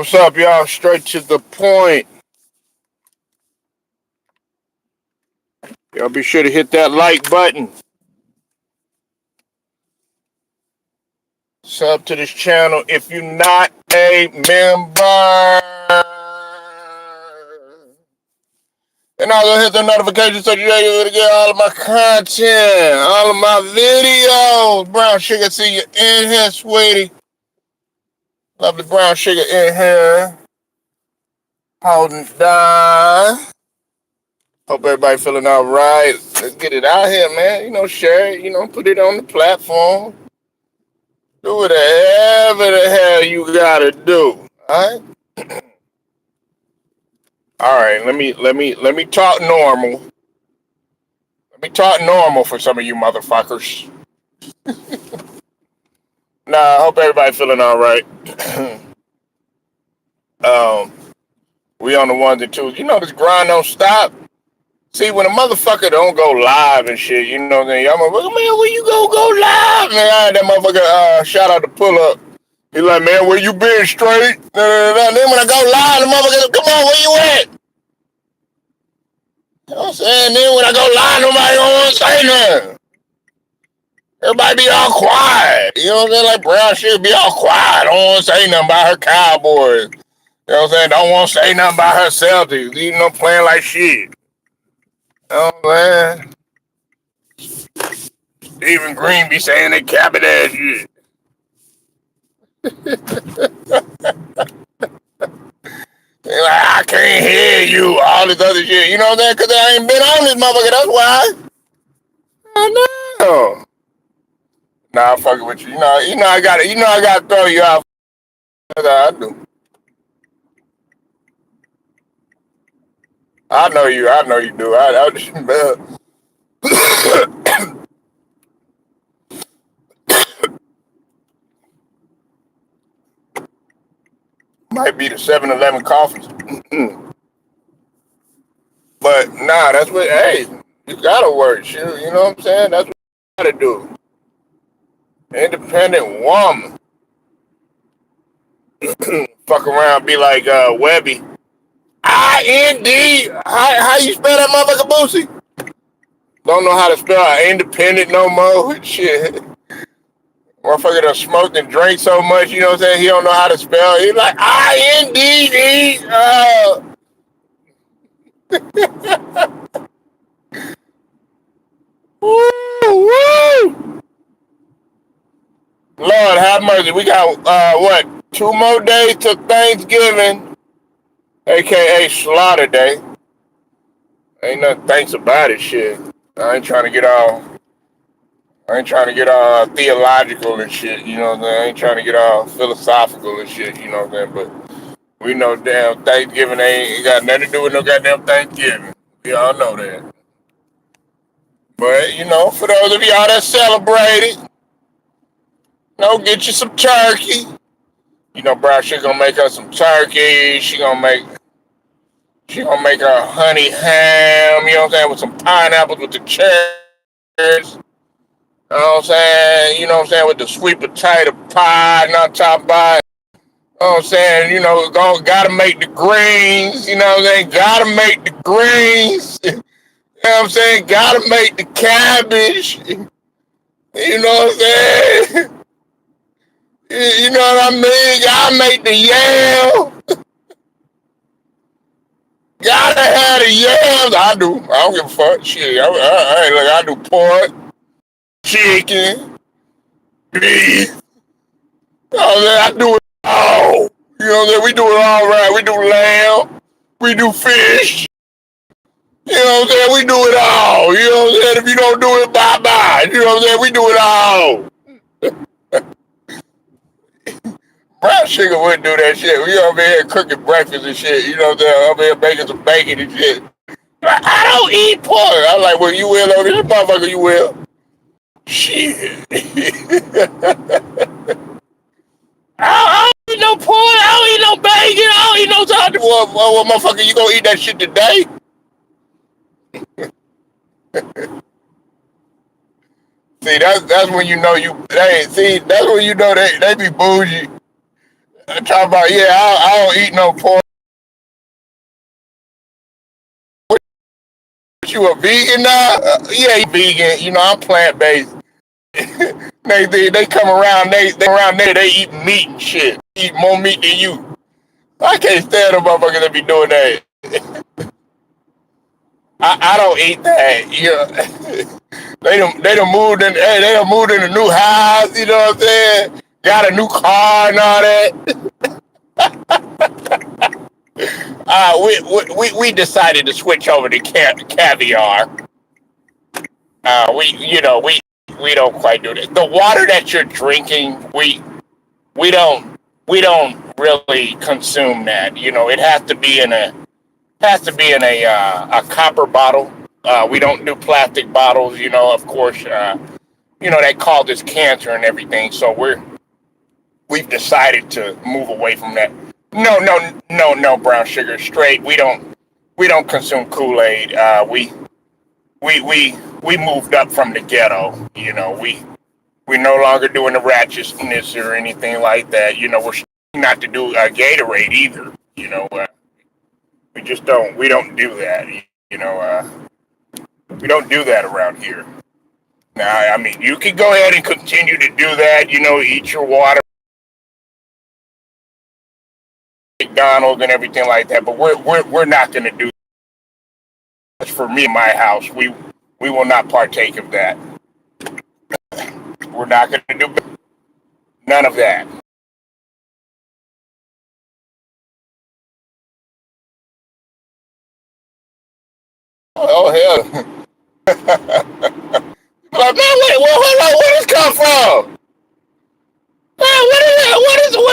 What's up, y'all? Straight to the point. Y'all be sure to hit that like button. Sub to this channel if you're not a member. And also hit the notification so you're able to get all of my content, all of my videos. Brown Sugar, see you in here, sweetie. Lovely Brown Sugar in here. Holding down. Hope everybody feeling all right. Let's get it out here, man. Share it. Put it on the platform. Do whatever the hell you gotta do. All right. All right. Let me talk normal. Let me talk normal for some of you motherfuckers. Nah, I hope everybody feeling all right. We on the ones and twos. This grind don't stop. See, when a motherfucker don't go live and shit, I'm like, man, where you go live? Man, that motherfucker, shout out to Pull Up. He like, man, where you been, straight? Then when I go live, the motherfucker, come on, where you at? You know what I'm saying? Then when I go live, nobody don't want to say nothing. Everybody be all quiet. You know what I'm saying? Like Brown Sugar be all quiet. Don't want to say nothing about her Cowboys. You know what I'm saying? Don't want to say nothing about her Celtics. Playing like shit. You know what I'm saying? Stephen Green be saying they capping that shit. They're like, I can't hear you, all this other shit. You know what I'm saying? Because I ain't been on this motherfucker, that's why. I know. Nah, I'm fucking with you. I gotta throw you out. I do. I know you do. I just, might be the 7-Eleven coffee. But nah, that's what, hey, you gotta work, shoot. You know what I'm saying? That's what you gotta do. Independent woman. Fuck around, be like Webby. I-N-D. How you spell that motherfucker, Boosie? Don't know how to spell independent no more. Shit. Motherfucker done smoked and drank so much, you know what I'm saying? He don't know how to spell. He like I-N-D-D. Woo! Lord have mercy. We got, 2 more days till Thanksgiving, a.k.a. Slaughter Day. Ain't nothing thanks about it, shit. I ain't trying to get all theological and shit, you know what I'm saying? I ain't trying to get all philosophical and shit, you know what I'm saying? But we know damn Thanksgiving ain't got nothing to do with no goddamn Thanksgiving. We all know that. But, for those of y'all that celebrate it, get you some turkey. Brown Sugar gonna make her some turkey. She gonna make her honey ham, you know what I'm saying, with some pineapples with the cherries. You know what I'm saying? You know what I'm saying? With the sweet potato pie and on top of it. You know what I'm saying? Gotta make the greens. You know what I'm saying? Gotta make the greens. You know what I'm saying? Gotta make the cabbage. You know what I'm saying? You know what I mean? Gotta make the yam. Gotta have the yams. I do. I don't give a fuck. Shit. I do pork, chicken, beef. You know what I'm saying? I do it all. You know what I'm saying? We do it all right. We do lamb. We do fish. You know what I'm saying? We do it all. You know what I'm saying? If you don't do it, bye-bye. You know what I'm saying? We do it all. Brown Sugar wouldn't do that shit. We over here cooking breakfast and shit. You know what I'm saying? Over here making some bacon and shit. I don't eat pork. I'm like, well, you will over this motherfucker, you will. Shit. I don't eat no pork. I don't eat no bacon. I don't eat no time. Well, motherfucker, you gonna eat that shit today? See, that's when you know that's when you know they be bougie. Talk about I don't eat no pork. What, you a vegan now? Yeah, you vegan. You know I'm plant based. They come around. They eat meat and shit. Eat more meat than you. I can't stand them motherfuckers that be doing that. I don't eat that. You know, they done moved in a new house. You know what I'm saying? Got a new car and all that. We decided to switch over to caviar. We don't quite do that. The water that you're drinking, we don't we don't really consume that. You know, it has to be in a copper bottle. We don't do plastic bottles. You know, of course. They call this cancer and everything. So we've decided to move away from that. No, no, no, no brown sugar. Straight. We don't consume Kool-Aid. We moved up from the ghetto. You know, we're no longer doing the ratchetness or anything like that. You know, we're not to do Gatorade either. You know, we don't do that. You know, we don't do that around here. Now, I mean, you can go ahead and continue to do that. You know, eat your water, McDonald's, and everything like that. But we're not going to do that. For me in my house. We will not partake of that. We're not going to do none of that. Oh hell! Like, man, wait, well, hold on, where this come from? Man, what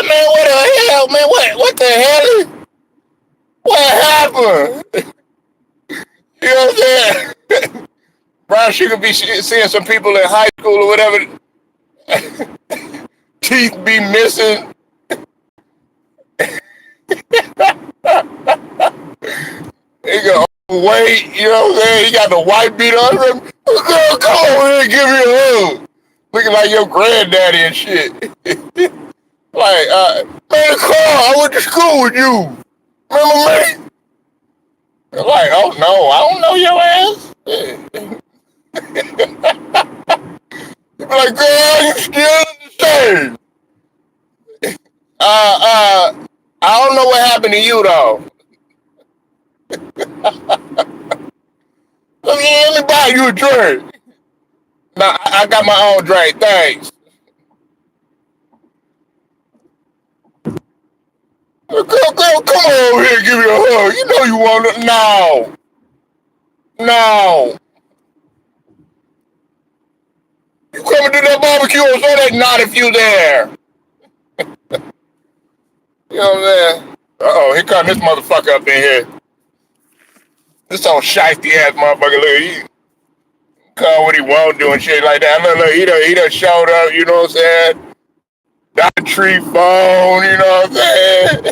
man, what the hell, man, what the hell? What happened? You know what I'm saying? Brown sugar be seeing some people in high school or whatever, teeth be missing. He got weight, you know what I'm saying? He got the white beat on him. Girl, come over here and give me a hug. Looking like your granddaddy and shit. Like, man, Carl, I went to school with you. Remember me? Like, oh no, I don't know your ass. Like, girl, you still the same. Uh, uh, I don't know what happened to you though. Let me buy you a drink. Nah, I got my own drink, thanks. Girl, come on over here and give me a hug. You know you want it. No, no. You coming to that barbecue or something? Not if you there. You know what I'm saying? Uh-oh, here come this motherfucker up in here. This old shiesty ass motherfucker. Look, he call what he want doing shit like that. Look, he done showed up, you know what I'm saying? Dollar Tree phone, you know what I'm saying?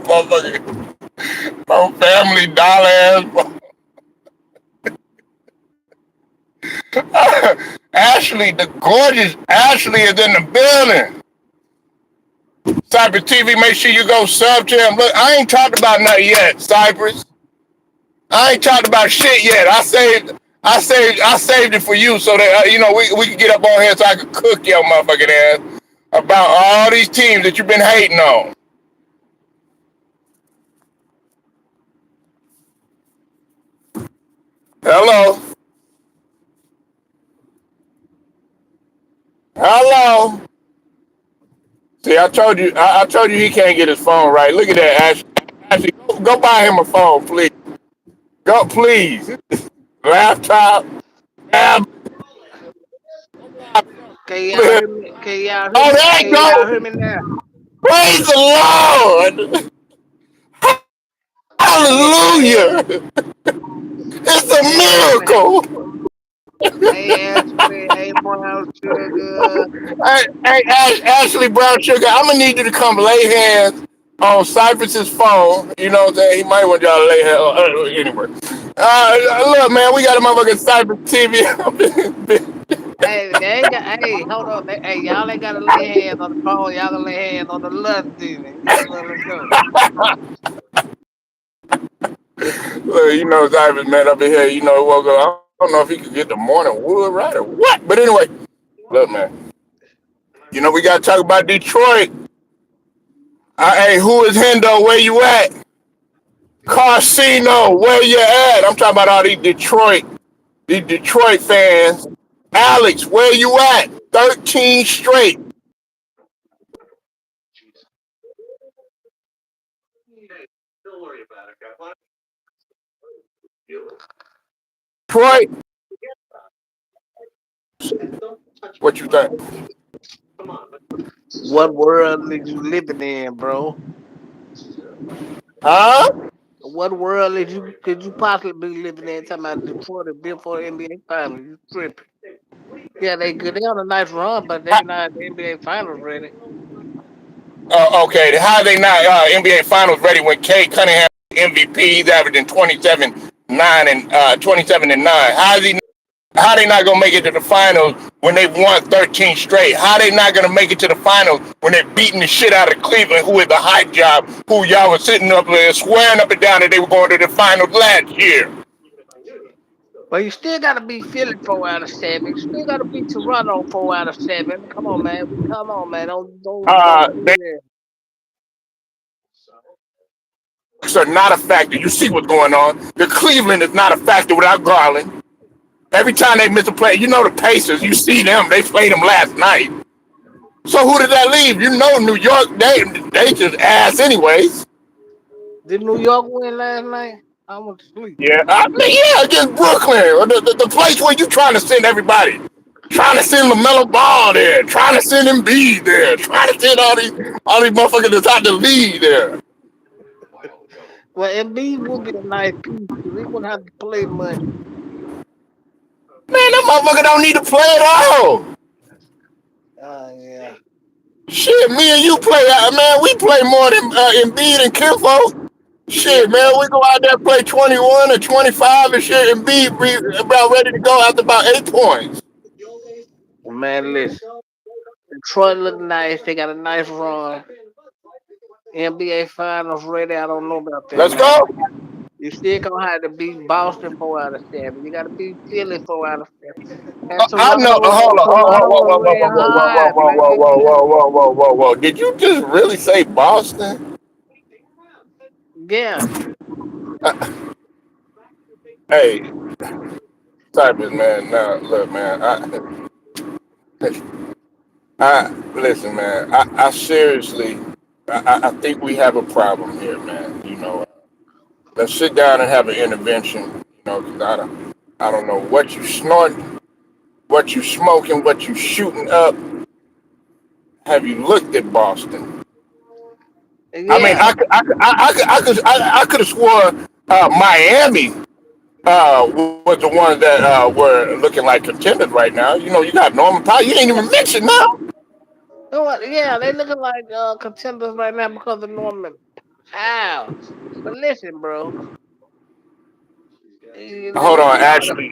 Motherfucker. Oh, Family Dollar ass. Ashley, the gorgeous Ashley is in the building. Cypress TV, make sure you go sub to him. Look, I ain't talked about nothing yet, Cypress. I ain't talked about shit yet. I saved it for you so that we can get up on here so I can cook your motherfucking ass about all these teams that you've been hating on. Hello, hello. See, I told you he can't get his phone right. Look at that, Ashley. Ashley, go buy him a phone, please. Go, please. Laptop, tab. Can y'all hear me? Can y'all hear Oh, me? there you Can y'all hear go. me now? Praise the Lord. Hey, Hallelujah. hey, It's a hey, Ashley. miracle. Hey, Ashley. Hey, brown sugar. Hey, Ashley Brown Sugar, I'm gonna need you to come lay hands on Cypress's phone. You know what I'm saying? He might want y'all to lay hands. Anyway, look, man, we got a motherfucking Cypress TV. Hey, they ain't got. Hey, hold on. Hey, y'all ain't gotta lay hands on the phone. Y'all gotta lay hands on the lust demon. Get the let's go. Look, Ivan, man, up in here, woke up. I don't know if he could get the morning wood right or what. But anyway, look, man, we got to talk about Detroit. Hey, who is Hendo? Where you at? Casino, where you at? I'm talking about all these Detroit fans. Alex, where you at? 13 straight. Detroit, what you think? What world is you living in, bro? Huh? What world is you could you possibly be living in? Talking about Detroit have been for the NBA Finals. You tripping? Yeah, they good. They on a nice run, but they not the NBA Finals ready. Okay, how are they not NBA Finals ready when Kate Cunningham MVP? He's averaging 27 and 9. How they not gonna make it to the finals when they've won 13 straight? How they not gonna make it to the finals when they're beating the shit out of Cleveland, who is the hot job, who y'all was sitting up there swearing up and down that they were going to the finals last year? But you still gotta be Philly 4 out of 7. You still gotta be Toronto 4 out of 7. Come on, man. Come on, man. Don't do They that. are not a factor. You see what's going on. The Cleveland is not a factor without Garland. Every time they miss a play, the Pacers. You see them. They played them last night. So who did that leave? New York. They just ass anyways. Did New York win last night? I went to sleep. Yeah, I mean, yeah, against Brooklyn, or the place where you trying to send everybody, trying to send LaMelo Ball there, trying to send Embiid there, trying to send all these motherfuckers that's out the league there. Well, Embiid would be a nice piece because he wouldn't have to play much. Man, that motherfucker don't need to play at all. Yeah. Shit, me and you play, man. We play more than Embiid and Kimfo. Yeah, Shit, man, we go out there play 21 or 25 and shit, and be about ready to go after about 8 points. man, listen. Detroit look nice. They got a nice run. NBA Finals ready. I don't know about that, Let's man. go. You still gonna have to beat Boston 4 out of 7. You gotta beat Philly 4 out of 7. And I know. Hold on. Toronto Whoa, whoa, was whoa, red whoa, whoa, whoa, hot, whoa, whoa, whoa, whoa, man. whoa, whoa, whoa, whoa, whoa. Did you just really say Boston? Yeah. Hey, Cypress, man. Now, look, man. I listen, man. I seriously, I think we have a problem here, man. Let's sit down and have an intervention. Because I don't know what you snorting, what you smoking, what you shooting up. Have you looked at Boston? I mean, Yeah. I could have swore Miami was the ones that were looking like contenders right now. You got Norman Powell. You ain't even mentioned now. You know what? Yeah, they looking like contenders right now because of Norman Powell. But listen, bro. Hold on, Y'all got Ashley.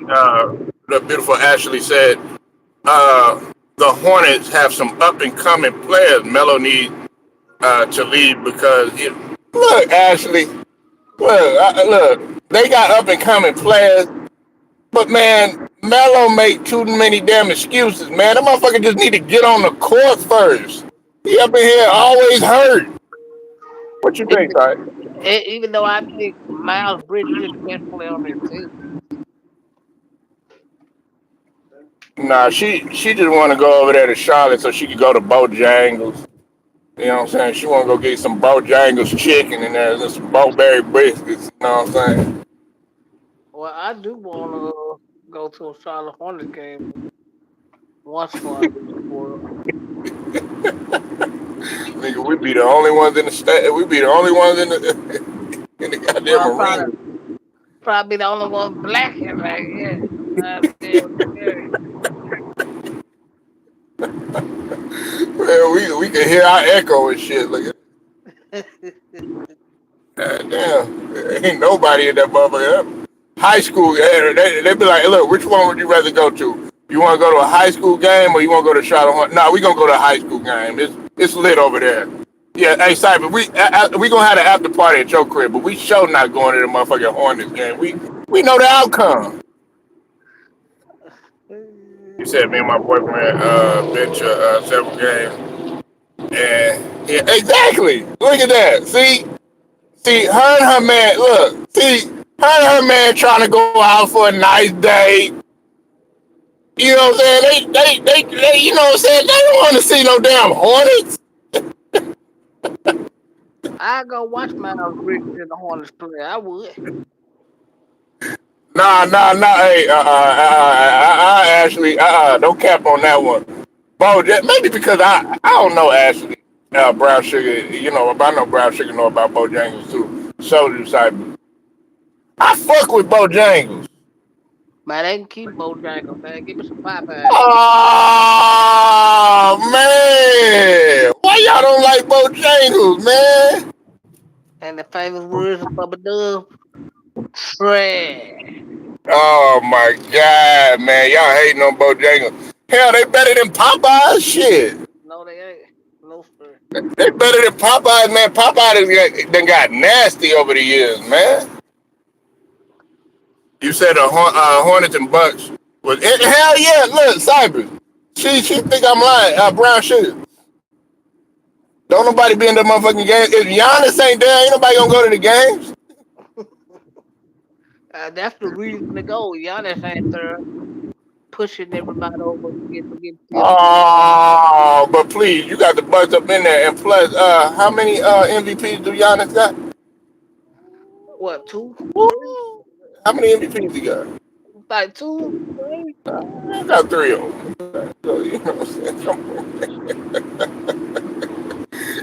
The beautiful Ashley said the Hornets have some up and coming players. Melo needs to leave because look, Ashley. Look. They got up and coming players. But man, Melo make too many damn excuses, man. That motherfucker just need to get on the court first. He up in here always hurt. What you think, even, Ty? even though I think Miles Bridges is the best player on their team. Nah, she just want to go over there to Charlotte so she could go to Bojangles. You know what I'm saying? She want to go get some Bojangles chicken in there and some Bowberry biscuits. You know what I'm saying? Well, I do want to go to a Charlotte Hornets game once before I leave this world. Nigga, we be the only ones in the state. We be the only ones in the in the goddamn Well, arena. probably the only one black in there. Yeah. Goddamn scary. Man, we can hear our echo and shit. Look at God damn. Ain't nobody in that motherfucker. High school, they be like, hey, look, which one would you rather go to? You want to go to a high school game or you want to go to Charlotte Hornets? No, we gonna go to a high school game. It's lit over there. Yeah, hey Cyber, we gonna have an after party at your crib, but we sure not going to the motherfucking Hornets game. We know the outcome. You said me and my boyfriend been to several games, and yeah, exactly. Look at that. See, her and her man. Look, see, her and her man trying to go out for a nice day. You know what I'm saying? They you know what I'm saying? They don't want to see no damn Hornets. I go watch Miles Bridges in the Hornets play. I would. Nah. Hey, Ashley, don't cap on that one. Bo, maybe because I don't know Ashley, Brown Sugar. You know, if I know Brown Sugar, know about Bojangles too. So do Cyber. I fuck with Bojangles. Man, they can keep Bojangles, man. Give me some Popeyes. Oh man, why y'all don't like Bojangles, man? And the famous words of Bubba Dub, trash. Oh my god, man, y'all hating on Bojangles. Hell, they better than Popeyes. Shit, No, they ain't. No, sir. they better than Popeyes, man. Popeyes done got nasty over the years, man. You said Hornets and Bucks was hell yeah. Look, Cyber. She think I'm lying. Brown Sugar. Don't nobody be in the motherfucking game. If Giannis ain't there, ain't nobody gonna go to the games. That's the reason to go. Giannis ain't there pushing everybody over to get tips. Oh, but please, you got the Bucks up in there, and plus, how many MVPs do Giannis got? What, two, Woo! three? How many MVPs he got? Like two, three? I got three of them. So, you know what I'm saying?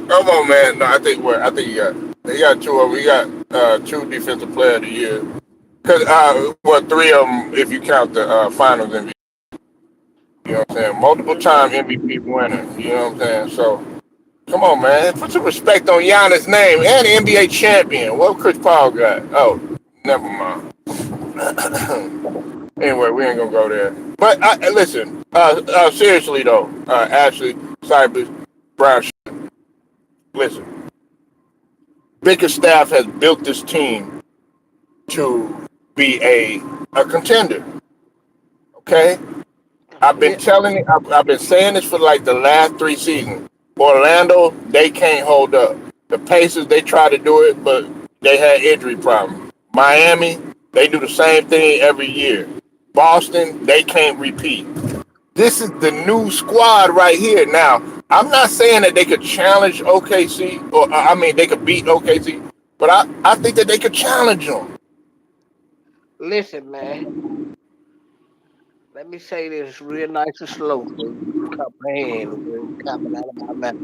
Come on, man. No, I think what? I think he got two of them. He got two Defensive Player of the Year. Cause what, three of them if you count the Finals MVP. You know what I'm saying? Multiple time MVP winner. You know what I'm saying? So come on, man. Put some respect on Giannis' name and the NBA champion. What Chris Paul got? Oh, never mind. Anyway, we ain't gonna go there. But listen, seriously though, Ashley, Cypress, Brown, listen. Bickerstaff has built this team to be a contender. Okay, I've been Yeah, telling it. I've been saying this for like the last three seasons. Orlando, they can't hold up. The Pacers, they try to do it, but they had injury problems. Miami, they do the same thing every year. Boston, they can't repeat. This is the new squad right here. Now, I'm not saying that they could challenge OKC, or I mean, they could beat OKC, but I think that they could challenge them. listen, man. Let me say this real nice and slow so you can comprehend what's coming out of my mouth.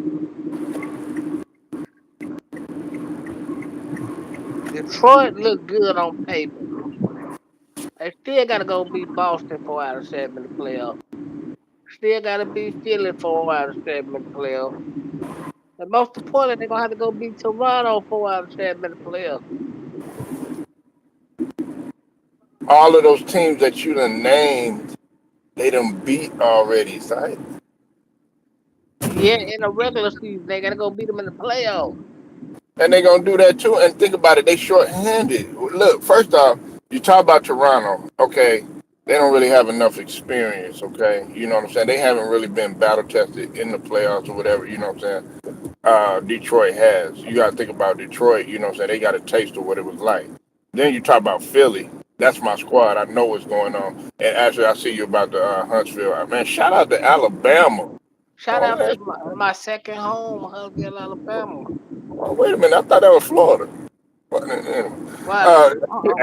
Detroit look good on paper. They still gotta go beat Boston 4 out of 7 in the playoff. Still gotta beat Philly 4 out of 7 in the playoff. And most importantly, they're gonna have to go beat Toronto 4 out of 7 in the playoff. All of those teams that you done named, they done beat already, right? Yeah, in the regular season, they gotta go beat them in the playoff. And they gonna do that too. And think about it, they short-handed. Look, first off, you talk about Toronto, okay? They don't really have enough experience, okay? You know what I'm saying? They haven't really been battle tested in the playoffs or whatever. You know what I'm saying? Detroit has. You got to think about Detroit. You know what I'm saying? They got a taste of what it was like. Then you talk about Philly. That's my squad. I know what's going on. And actually, I see you about the Huntsville. Man, shout out to Alabama. Shout Oh, out man. to my second home, Huntsville, Alabama. Oh, wait a minute. I thought that was Florida. Well, Uh,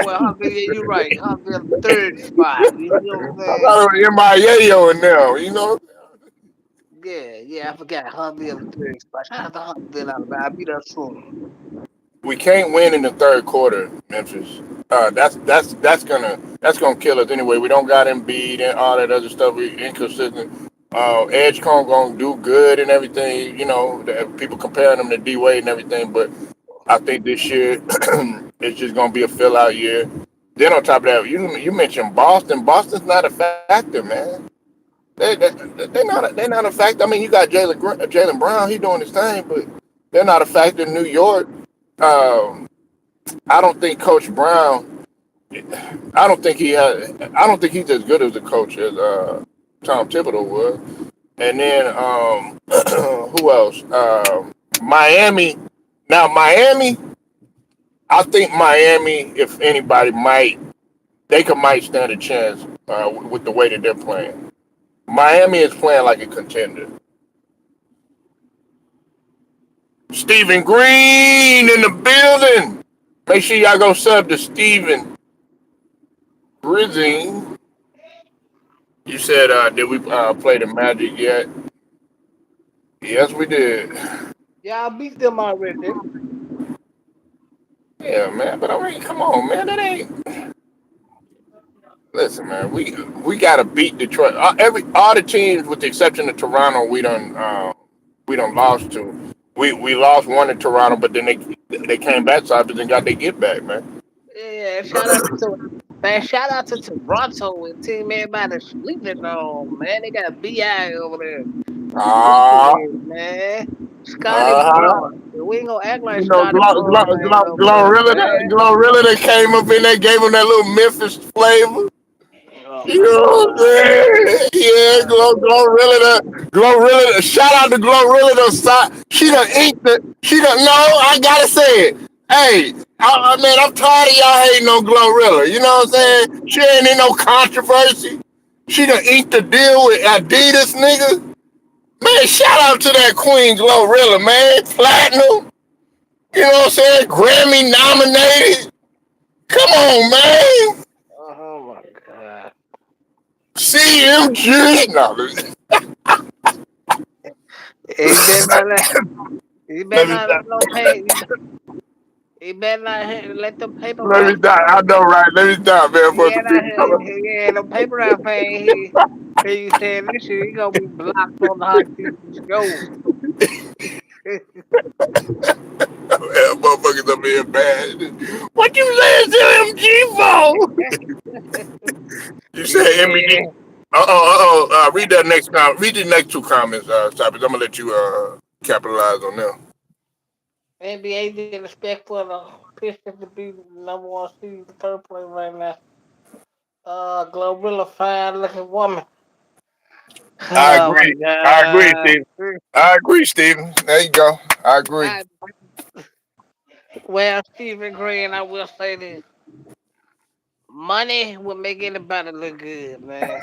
well, Huntsville, yeah, you're right. Huntsville, third spot. You know what I'm I saying? thought it was MIA in there, you know? Yeah, I forgot Huntsville, third spot. Shout out to Huntsville, Alabama. I'll be there soon. We can't win in the third quarter, Memphis. That's gonna kill us anyway. We don't got Embiid and all that other stuff. We inconsistent. Edge gonna do good and everything. You know, people comparing them to D Wade and everything, but I think this year it's just gonna be a fill out year. Then on top of that, you mentioned Boston. Boston's not a factor, man. They're not a factor. I mean, you got Jalen Brown. He doing his thing, but they're not a factor in New York. Um, I don't think Coach Brown. I don't think he's as good as a coach as Tom Thibodeau was. And then who else? Miami. Now Miami. I think Miami, if anybody, might stand a chance with the way that they're playing. Miami is playing like a contender. Stephen Green in the building. Make sure y'all go sub to Stephen Grizzy. You said, did we play the Magic yet? Yes, we did. Y'all beat them already, didn't Yeah, man. But I mean, come on, man. That ain't. Listen, man. We gotta beat Detroit. All the teams, with the exception of Toronto, we don't lost to. We lost one in Toronto, but then they came back so and got their get back, man. Yeah, shout out to man, shout out to Toronto and team everybody sleeping on, man. They got BI over there Ah, sleeping, man. Scotty uh-huh. Barnes. We ain't gonna act like You know, Scotty Barnes ain't over there, man. Glorilla that came up in there, gave him that little Memphis flavor. Oh You my know what I'm god. saying? Yeah, Oh my Glorilla. Shout out to Glorilla. She done inked it. She done. No, I gotta say it. Hey, man, I'm tired of y'all hating on Glorilla. You know what I'm saying? She ain't in no controversy. She done inked the deal with Adidas, nigga. Man, shout out to that Queen Glorilla, man. Platinum. You know what I'm saying? Grammy nominated. Come on, man. oh my god. CMG. No, He better not he better let me not let stop. no pay he better not let them paper Let me route stop. I know, right? Let me stop, man. he For some ain't out people coming. here he ain't no paper route paying he said this shit he gonna be blocked on the hot seat show. Man, motherfuckers up here bad. What you saying to MG for? You said Yeah. MBD. Read that next comment. Read the next two comments, topics. I'm gonna let you capitalize on them. NBA didn't expect for the Pistons to be the number one seed in the first place right now. Glorilla fine looking woman. I Oh my agree. I agree, god. Steve. I agree, Steven. There you go. I agree. I, well, Stephen Green, I will say this. Money will make anybody look good, man.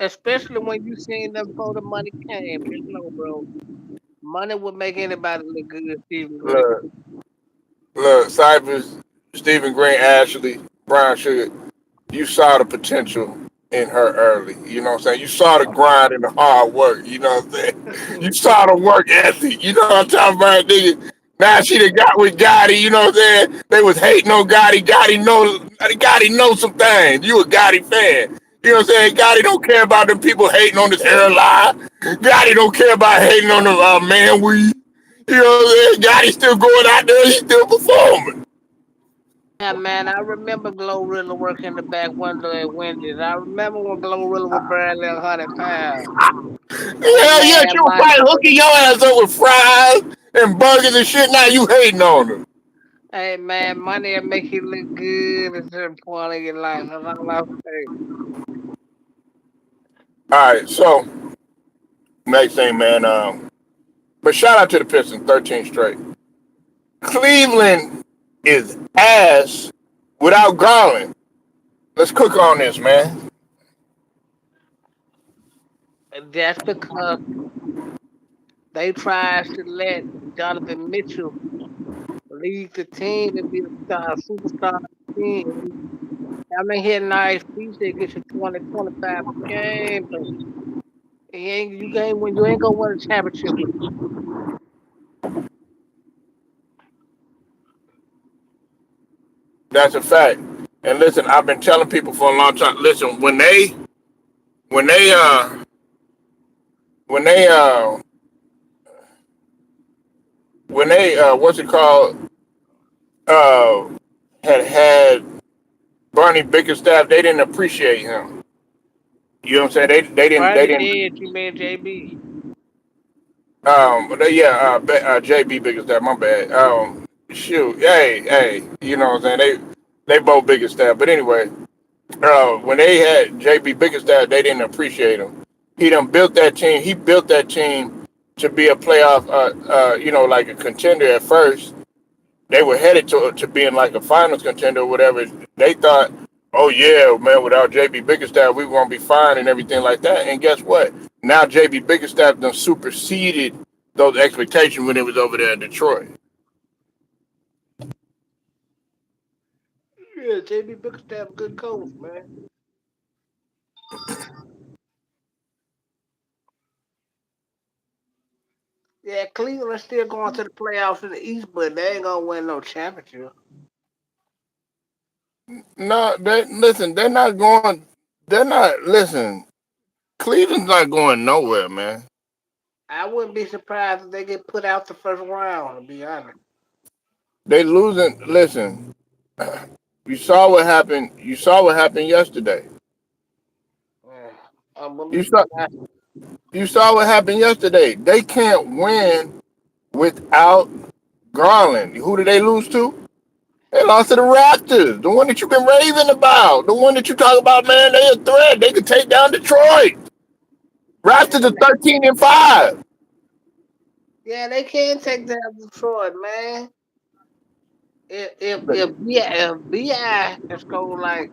Especially when you seen them before the money came. Just know, bro. Money will make anybody look good, Stephen Green. Look, Cypress, Stephen Green, Ashley, Brown Sugar. You saw the potential in her early. You know what I'm saying? You saw the grind and the hard work. You know what I'm saying? You saw the work ethic. You know what I'm talking about, nigga? Now she done got with Gotti. You know what I'm saying? They was hating on Gotti. Gotti knows some things. You a Gotti fan. You know what I'm saying? Gotti don't care about them people hating on his hairline. Gotti don't care about hating on the man weed. You know what I'm saying? Gotti still going out there. He's still performing. Yeah, man, I remember Glorilla working the back window at Wendy's. I remember when Glorilla was barely 100 pounds. Hey, Hell yeah, she man, was probably hooking your ass up with fries and burgers and shit. Now you hating on her. hey, man, money will make you look good at a certain point in your life. That's all I'm saying. All right, so next thing, man. But shout out to the Pistons, 13 straight. Cleveland is ass without Garland. Let's cook on this, man. And that's because they tried to let Donovan Mitchell lead the team and be a star, superstar of the team. I mean, he had nice feet. They get you 20, 25 a game, but you ain't gonna win a championship with him. That's a fact. And listen, I've been telling people for a long time. Listen, when they when they when they what's it called? Uh had Barney Bickerstaff, they didn't appreciate him. You know what I'm saying? They Bernie didn't. did. You mean JB? Yeah, JB Bickerstaff. My bad. Shoot, hey, you know what I'm saying? They both Bickerstaff, but anyway, when they had JB Bickerstaff, they didn't appreciate him. He done built that team. He built that team to be a playoff, like a contender at first. They were headed to being like a finals contender or whatever. They thought, oh yeah, man, without JB Bickerstaff, we were gonna be fine and everything like that. And guess what? Now JB Bickerstaff done superseded those expectations when it was over there in Detroit. Yeah, JB Bickerstaff, good coach, man. Yeah, Cleveland still going to the playoffs in the East, but they ain't gonna win no championship. No, listen, they're not going. They're not. Listen, Cleveland's not going nowhere, man. I wouldn't be surprised if they get put out the first round. To be honest, They losing. Listen, you saw what happened. You saw what happened yesterday. yeah. You saw. Unbelievable. You saw what happened yesterday. They can't win without Garland. Who did they lose to? They lost to the Raptors, the one that you've been raving about, the one that you talk about. Man, they a threat. They could take down Detroit. Raptors are 13-5. Yeah, they can take down Detroit, man. If Bi has scored like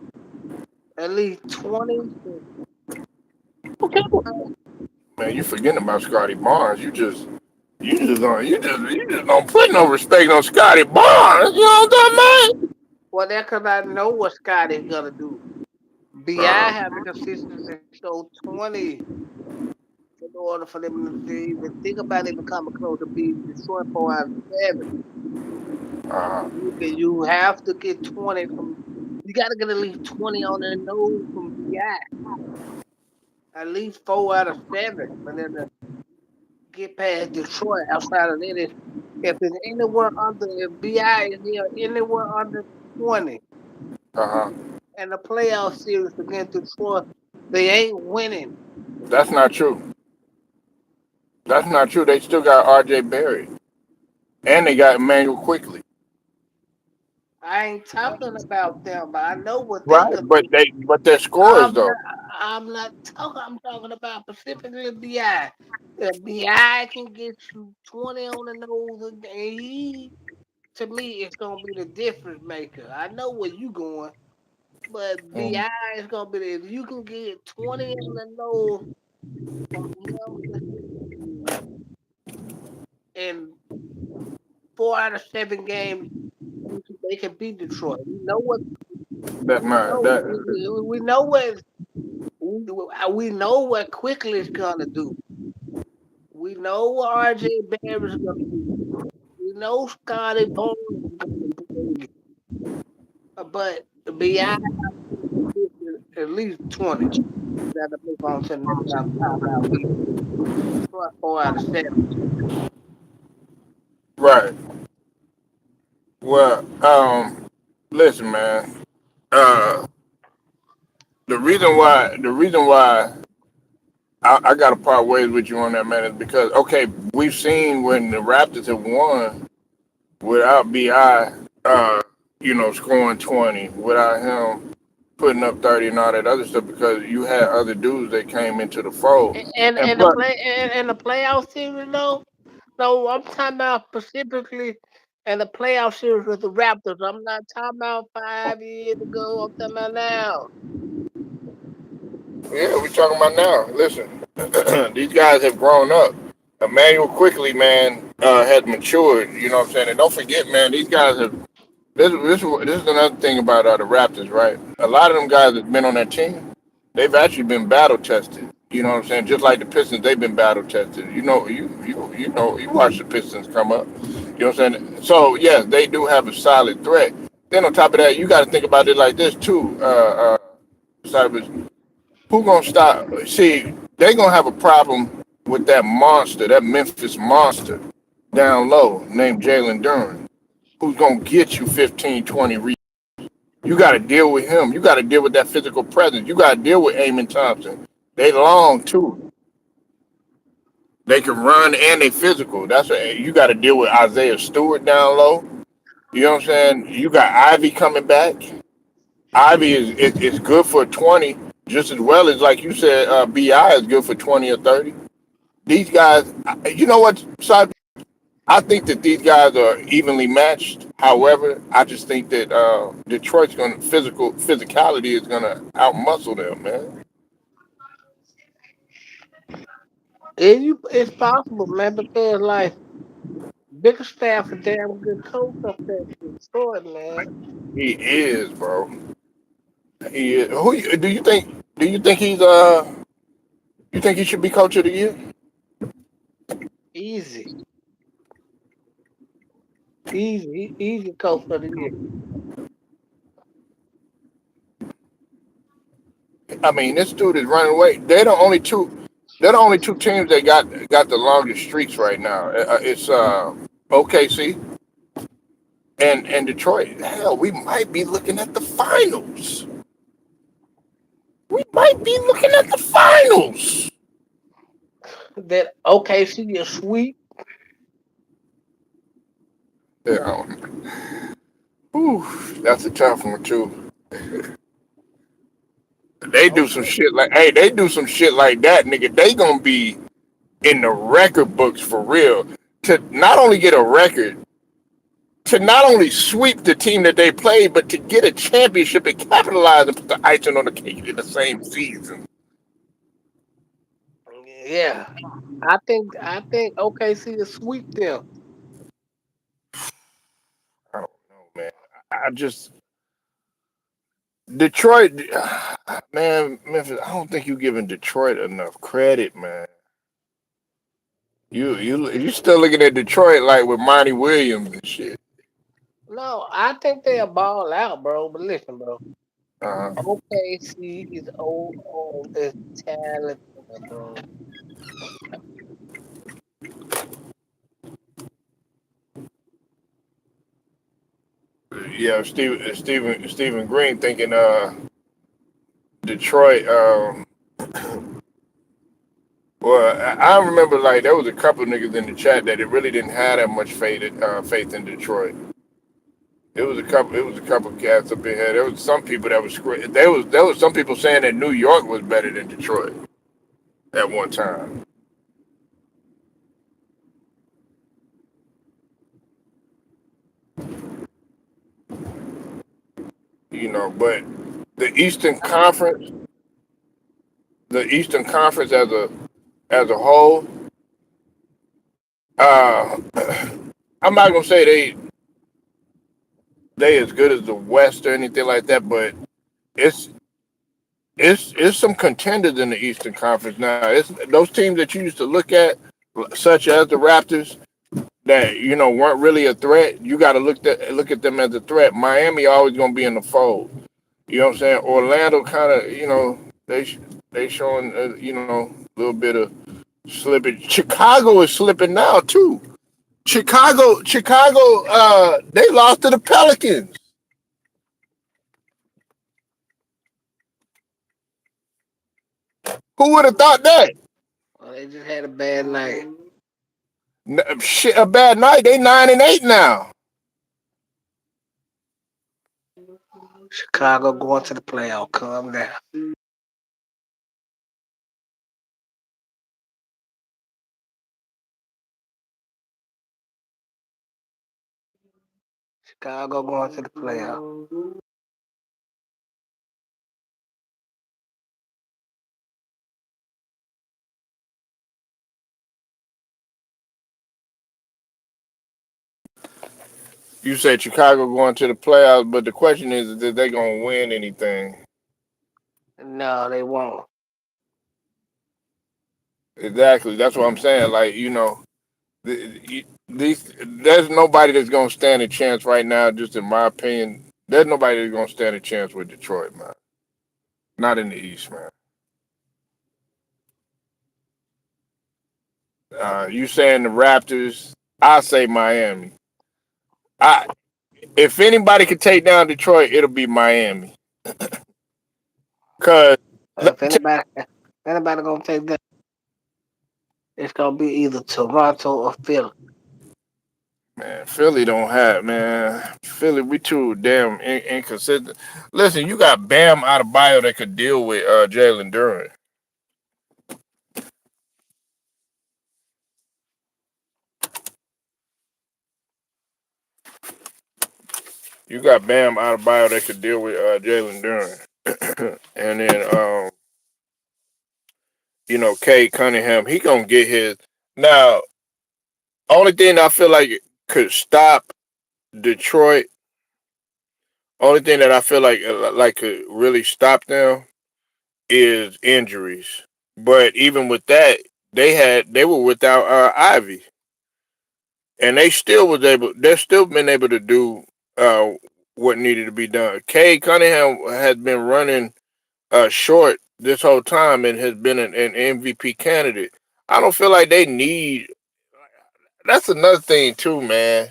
at least 20, okay, Man, you forgetting about Scotty Barnes. You just don't put no respect on Scotty Barnes. You know what I'm well, that's because I know what Scotty's gonna do. Bi talking have the consistency to show 20 in order for them to even think about even coming close to beating Detroit 4 out of 7. about? You have to get 20 from. You got to get at least 20 on the nose from Bi. At least 4 out of 7, but then to get past Detroit. Outside of that, if it's anywhere under, if Bi is here anywhere under 20 Uh huh. and the playoff series against Detroit, they ain't winning. That's not true. That's not true. They still got R.J. Barry, and they got Emmanuel quickly. I ain't talking about them, but I know what they Right, could but do. they're scorers I'm though. not. I'm not talking. I'm talking about specifically Bi. If Bi can get you 20 on the nose, and to me, it's gonna be the difference maker. I know where you going, but Mm. Bi is gonna be the, if you can get 20 on the nose from him consistently in 4 out of 7 games, they can beat Detroit. We know what That's we not know. that. We know we know what quickly is gonna do. We know what RJ Barrett's gonna do. We know Scotty Barnes is gonna do. But Bi at least 20. Got to move on to the next round. Talking about beating Detroit 4 out of 7. Right. Well, listen, man. Uh, the reason why I got to part ways with you on that, man, is because okay, we've seen when the Raptors have won without Bi, scoring 20, without him putting up 30 and all that other stuff, because you had other dudes that came into the fold, and And the plus, playoff series though. So I'm talking about specifically in the playoff series with the Raptors. I'm not talking about 5 years ago. I'm talking about now. yeah, we talking about now. Listen, these guys have grown up. Emmanuel quickly, man, has matured. You know what I'm saying? And don't forget, man, these guys have. This is another thing about the Raptors, right? A lot of them guys that's been on that team, they've actually been battle tested. You know what I'm saying? Just like the Pistons, they've been battle tested. You watch the Pistons come up. You know what I'm saying? So yes, they do have a solid threat. Then on top of that, you got to think about it like this too, Cyrus. Who gonna stop? See, they gonna have a problem with that monster, that Memphis monster down low named Jalen Duran, who's gonna get you 15, 20 rebounds. You got to deal with him. You got to deal with that physical presence. You got to deal with Amon Thompson. They long too. They can run and they physical. That's what you got to deal with. Isaiah Stewart down low. You know what I'm saying? You got Ivy coming back. Ivy is good for 20, just as well as like you said. Bi is good for 20 or 30. These guys, you know what? So I think that these guys are evenly matched. However, I just think that Detroit's going to physicality is going to outmuscle them, man. It's possible, man, because like Bickerstaff a damn good coach up there in Detroit, man. He is, bro. He is. Do you think? Do you think he's You think he should be coach of the year? Easy, easy coach for the year. I mean, this dude is running away. They're the only two. They're the only two teams that got the longest streaks right now. It's OKC and Detroit. Hell, we might be looking at the finals. We might be looking at the finals. That OKC is sweet. Yeah, whew, that's a tough one too. They do some Okay. shit like, hey, they do some shit like that, nigga. They gonna be in the record books for real. To not only get a record, to not only sweep the team that they played, but to get a championship and capitalize and put the icing on the cake in the same season. Yeah. I think OKC is sweet them. I don't know, man. I just Detroit, man, Memphis. I don't think you're giving Detroit enough credit, man. You still looking at Detroit like with Monty Williams and shit. No, I think they'll ball out, bro. But listen, bro. Uh, OKC is is talented, bro. yeah, Stephen Green thinking Detroit. Well, I remember like there was a couple of niggas in the chat that it really didn't have that much faith in Detroit. It was a couple of cats up in here. There was some people that was there was some people saying that New York was better than Detroit at one time. You know, but the Eastern Conference, the Eastern Conference as a whole, uh, I'm not gonna say they as good as the West or anything like that, but it's it's some contenders in the Eastern Conference now. It's those teams that you used to look at, such as the Raptors, that weren't really a threat. You got to look at them as a threat. Miami always gonna be in the fold. You know what I'm saying? Orlando kind of, they showing a little bit of slippage. Chicago is slipping now too. Chicago, they lost to the Pelicans. Who would have thought that? Well, they just had a bad night. Shit, a bad night. They 9-8 now. Chicago going to the playoff. Calm down. Chicago going to the playoff. You said Chicago going to the playoffs, but the question is that they gonna win anything? No, they won't. Exactly. That's what I'm saying. Like these there's nobody that's gonna stand a chance right now. Just in my opinion, there's nobody that's gonna stand a chance with Detroit, man. Not in the East, man. You saying the Raptors? I say Miami. I If anybody could take down Detroit, it'll be Miami. Cause let If me tell anybody gonna take that, it's gonna be either Toronto or Philly. you, man, Philly don't have man. Philly, we too damn inconsistent. Listen, you got Bam out of bio that could deal with Jalen Duran. You got Bam out of bio that could deal with Jalen Duran, and then Kay Cunningham, he gonna get his. Now, only thing I feel like could stop Detroit, only thing that I feel like could really stop them is injuries. But even with that, they were without Ivy, and they're still been able to do uh what needed to be done. Kay Cunningham has been running short this whole time and has been an MVP candidate. I don't feel like they need. That's another thing too, man.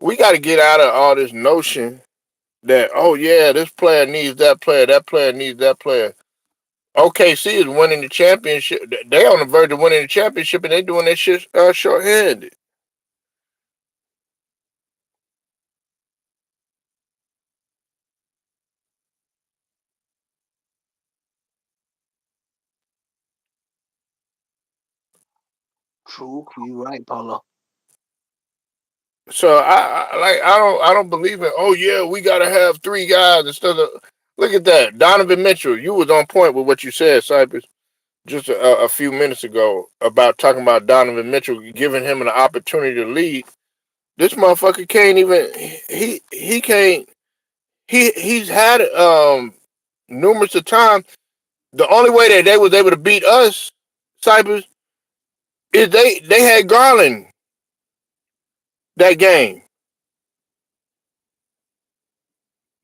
We got to get out of all this notion that oh yeah, this player needs that player needs that player. OKC is winning the championship. They on the verge of winning the championship, and they doing that shit short-handed. True, you right, Polo. So I don't believe in. Oh yeah, we gotta have three guys instead of. Look at that, Donovan Mitchell. You was on point with what you said, Cypress, just a few minutes ago about talking about Donovan Mitchell, giving him an opportunity to lead. This motherfucker can't even. He can't. He's had numerous of times. The only way that they was able to beat us, Cypress, is they had Garland that game.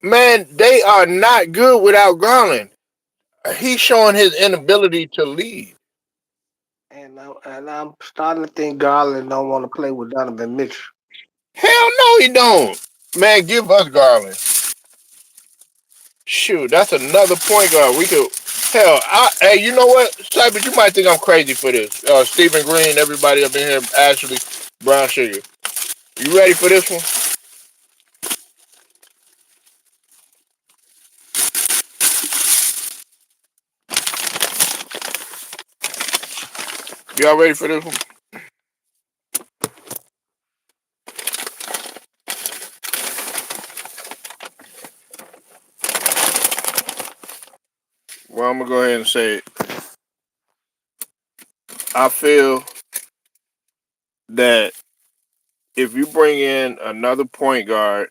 Man, they are not good without Garland. He's showing his inability to lead. And I'm starting to think Garland don't want to play with Donovan Mitchell. Hell no, he don't. Man, give us Garland. Shoot, that's another point guard. We could. Hell, hey, you know what, Cypress? You might think I'm crazy for this. Stephen Green, everybody up in here, Ashley, Brown Sugar. You ready for this one? Y'all ready for this one? Well, I'm gonna go ahead and say it. I feel that if you bring in another point guard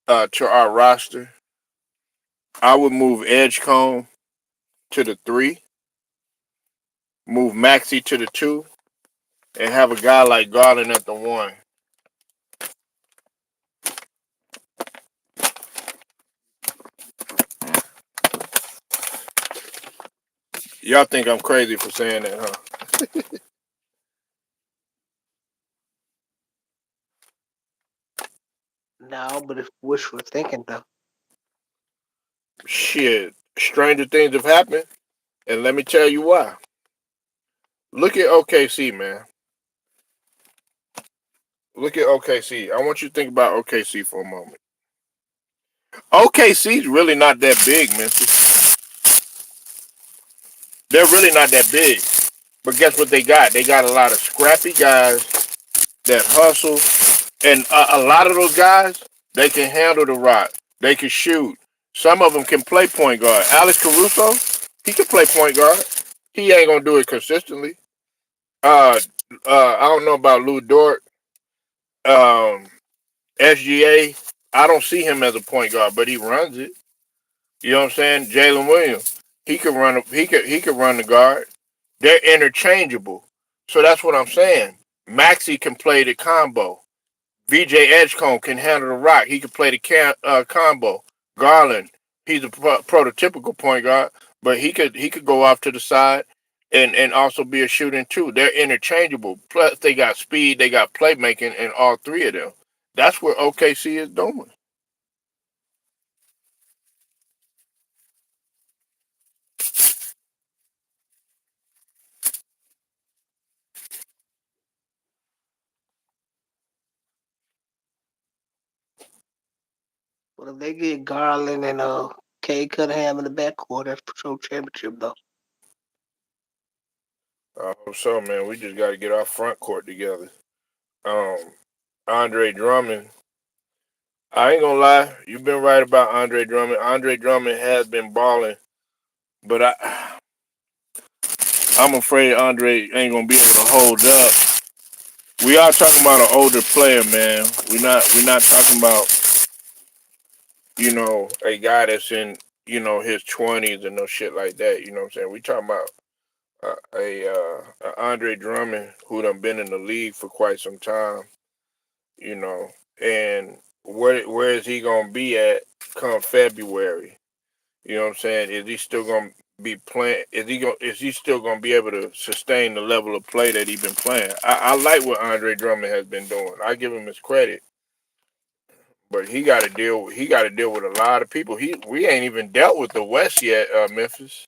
to our roster, I would move Edgecombe to the three, move Maxi to the two, and have a guy like Garland at the one. Y'all think I'm crazy for saying that, huh? No, but it's wishful thinking though. Shit, stranger things have happened, and let me tell you why. Look at OKC, man. Look at OKC. I want you to think about OKC for a moment. OKC's really not that big, Memphis. They're really not that big. But guess what they got? They got a lot of scrappy guys that hustle, and a lot of those guys they can handle the rock. They can shoot. Some of them can play point guard. Alex Caruso, he can play point guard. He ain't gonna do it consistently. Uh, I don't know about Lou Dort. Um, SGA, I don't see him as a point guard, but he runs it. You know what I'm saying? Jalen Williams, he could run. He could run the guard. They're interchangeable. So that's what I'm saying. Maxi can play the combo. VJ Edgecombe can handle the rock. He can play the combo. Garland, he's a prototypical point guard, but he could go off to the side and also be a shooting too. They're interchangeable. Plus, they got speed, they got playmaking in all three of them. That's what OKC is doing. But if they get Garland and K Cunningham in the backcourt, that's for sure championship though. I hope so, man. We just got to get our front court together. Um, Andre Drummond. I ain't gonna lie. You've been right about Andre Drummond. Andre Drummond has been balling, but I'm afraid Andre ain't gonna be able to hold up. We are talking about an older player, man. We're not talking about a guy that's in his 20s and no shit like that. You know what I'm saying? We talking about a Andre Drummond who done been in the league for quite some time. You know, and where is he gonna be at come February? You know what I'm saying? Is he still gonna be playing? Is he still gonna be able to sustain the level of play that he's been playing? I like what Andre Drummond has been doing. I give him his credit, but he got to deal with a lot of people. We ain't even dealt with the West yet, Memphis.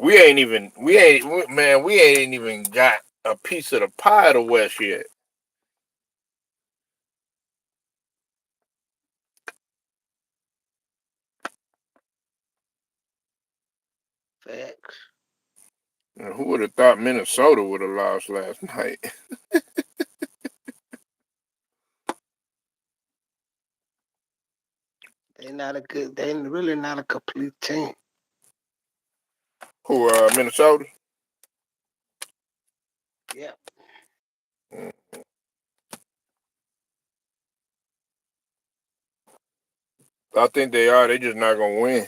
We ain't even got a piece of the pie of the West yet. Facts. And who would have thought Minnesota would have lost last night? They really not a complete team. Who Minnesota? Yeah. Mm, I think they are. They just not gonna win.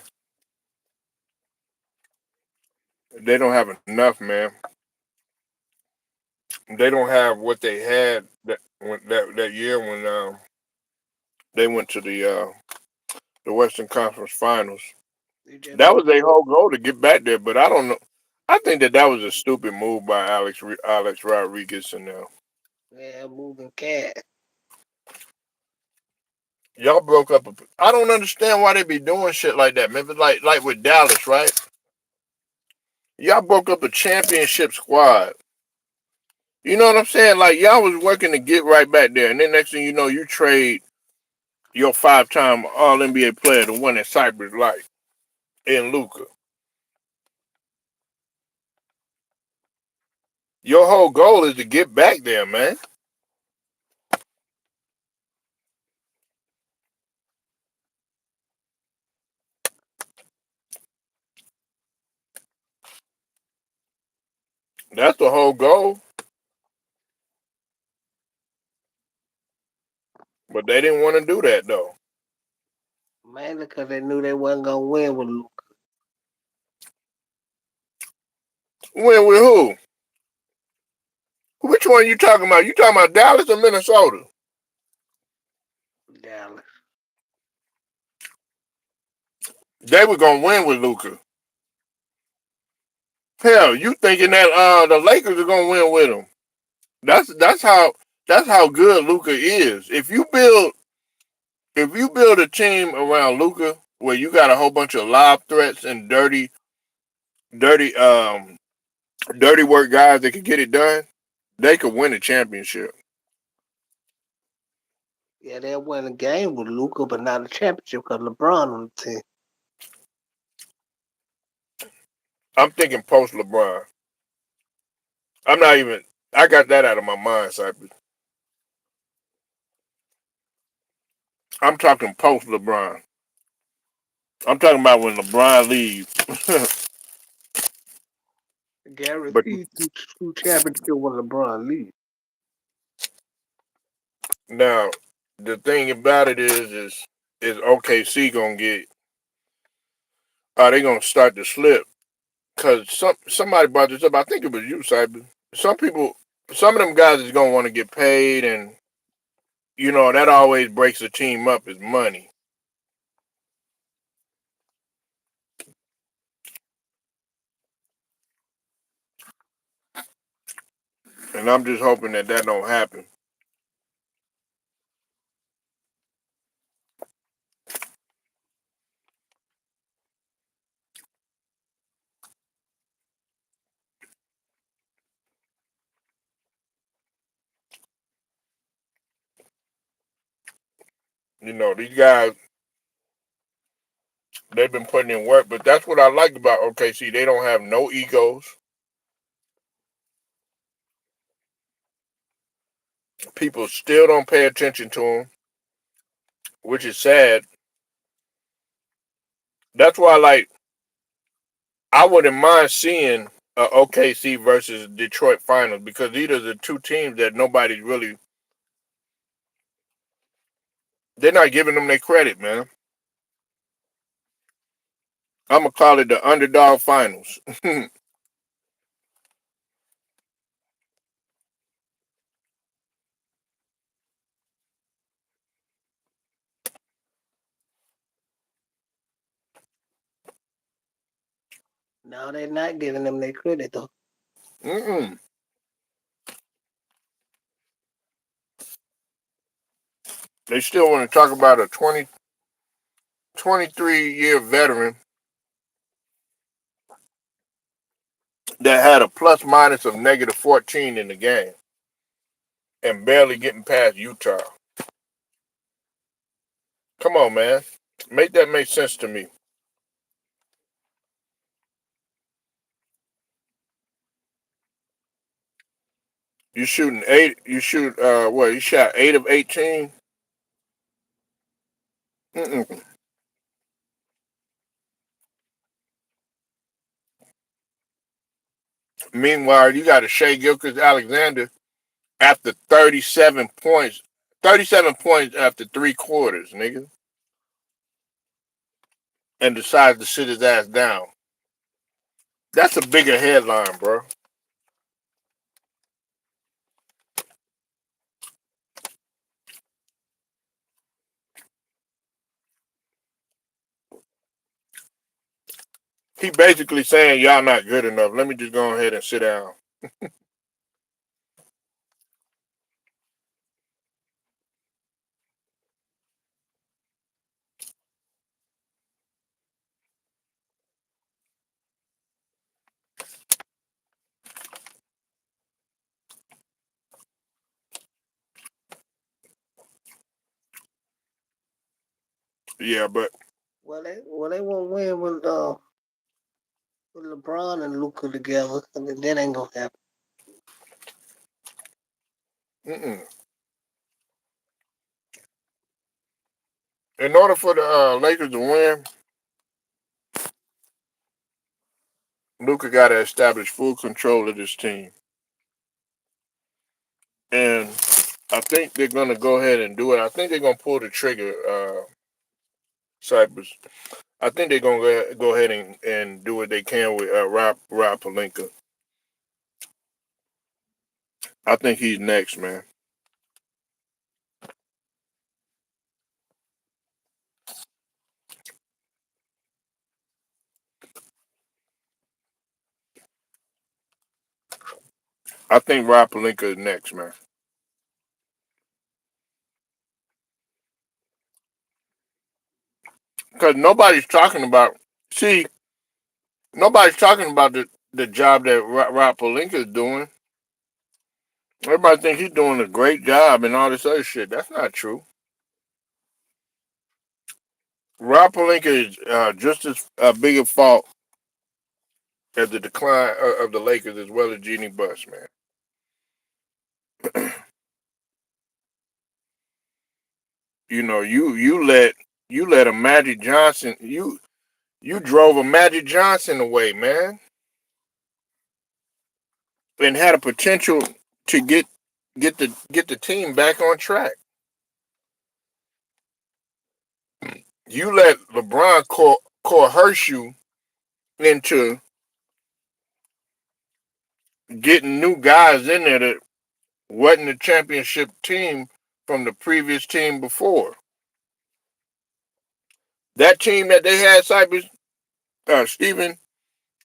They don't have enough, man. They don't have what they had that year when they went to the Western Conference Finals. They just That moved. was their whole goal to get back there, but I don't know. I think that was a stupid move by Alex Rodriguez and Yeah, moving cat. y'all broke up. I don't understand why they be doing shit like that, man. But like with Dallas, right? Y'all broke up a championship squad. You know what I'm saying? Like y'all was working to get right back there, and then next thing you know, you trade your 5-time All NBA player, the one that Cypress like, in Luca. Your whole goal is to get back there, man. That's the whole goal. But they didn't want to do that though. Mainly because they knew they wasn't gonna win with Luke Win with who? Which one you talking about? You talking about Dallas or Minnesota? Dallas. They were gonna win with Luca. Hell, you thinking that the Lakers are gonna win with him? That's how good Luca is. If you build a team around Luca where you got a whole bunch of lob threats and dirty dirty work guys that can get it done, they could win a championship. Yeah, they win a game with Luca, but not a championship because LeBron on the team. I'm thinking post LeBron. I'm not even. I got that out of my mind, Cypress. I'm talking post LeBron. I'm talking about when LeBron leaves. but Guaranteed two championship when LeBron leaves. now the thing about it is OKC gonna get? Are they gonna start to slip? Cause somebody brought this up. I think it was you, Cyber. Some people, some of them guys is gonna want to get paid, and that always breaks the team up is money. And I'm just hoping that don't happen. These guys, they've been putting in work, but that's what I like about OKC. They don't have no egos. People still don't pay attention to them, which is sad. That's why, like, I wouldn't mind seeing OKC versus Detroit finals because these are the two teams that nobody's really, they're not giving them their credit, man. I'm gonna call it the underdog finals. No, they're not giving them their credit though. Mm-mm. They still want to talk about a 23-year veteran that had a plus minus of negative 14 in the game and barely getting past Utah. Come on, man. Make that make sense to me. You shooting eight, you shoot, what, you shot 8 of 18? Mm-mm. Meanwhile, you got a Shea Gilchrist Alexander after 37 points. 37 points after 3 quarters, nigga. And decides to sit his ass down. That's a bigger headline, bro. He basically saying y'all not good enough. Let me just go ahead and sit down. Yeah, but Well they won't win with LeBron and Luca together, and that ain't gonna happen. mm-mm. In order for the Lakers to win, Luka got to establish full control of this team, and I think they're gonna go ahead and do it. I think they're gonna pull the trigger, Cypress. I think they're gonna go ahead and do what they can with Rob Pelinka. I think he's next, man. I think Rob Pelinka is next, man. Because nobody's talking about. See, nobody's talking about the job that Rob Pelinka is doing. Everybody thinks he's doing a great job and all this other shit. That's not true. Rob Pelinka is just as big a fault as the decline of the Lakers as well as Jeannie Buss, man. You let a Magic Johnson you drove a Magic Johnson away, man, and had a potential to get the team back on track. You let LeBron coerce you into getting new guys in there that wasn't the championship team from the previous team before. That team that they had, Cypress, Steven,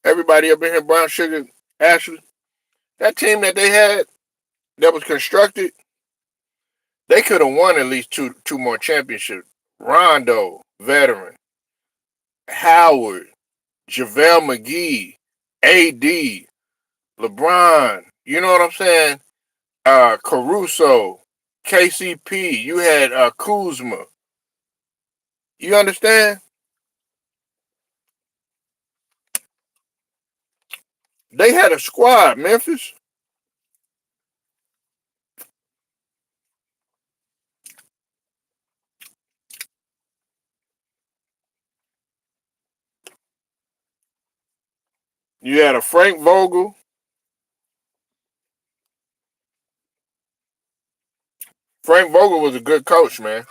everybody up in here, Brown Sugar, Ashley, that team that they had that was constructed, they could have won at least two more championships. Rondo, veteran, Howard, JaVale McGee, AD, LeBron, you know what I'm saying? Caruso, KCP, you had Kuzma. You understand? They had a squad, Memphis. You had a Frank Vogel. Frank Vogel was a good coach, man.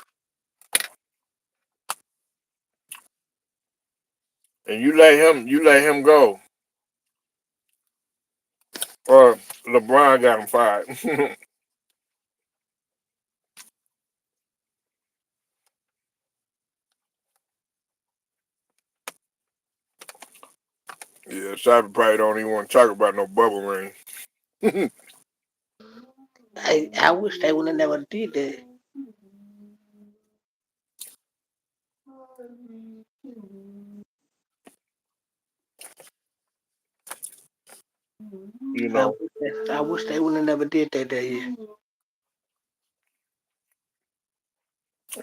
And you let him go. Or LeBron got him fired. Yeah, Cyber probably don't even want to talk about no bubble ring. I wish they would have never did that. You know, I wish they would have never did that year.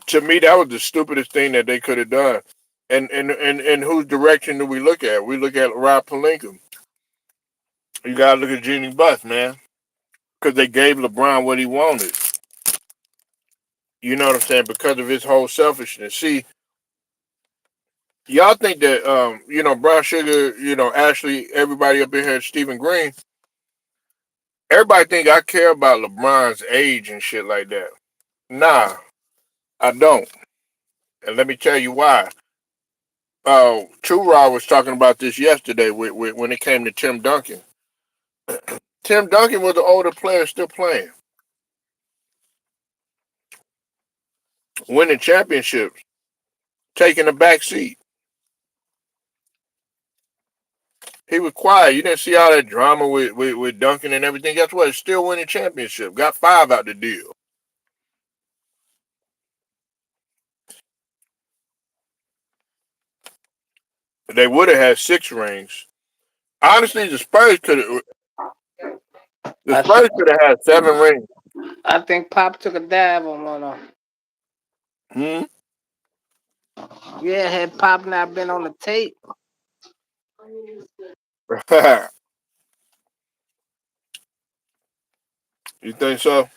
to me, that was the stupidest thing that they could have done. And whose direction do we look at? We look at Rob Pelinka. You gotta look at Jeannie Buss, man, because they gave LeBron what he wanted. You know what I'm saying? Because of his whole selfishness. See, y'all think that Brown Sugar, Ashley, everybody up in here, Stephen Green, everybody think I care about LeBron's age and shit like that. Nah, I don't. And let me tell you why. True Rod was talking about this yesterday when it came to Tim Duncan. Tim Duncan was an older player still playing, winning championships, taking a back seat. He was quiet. You didn't see all that drama with Duncan and everything. Guess what? Still winning championship. Got 5 out the deal. They would have had 6 rings. Honestly, the I Spurs could have had 7 rings. I think Pop took a dive on one of them. Hmm? Yeah, had Pop not been on the tape, You think so?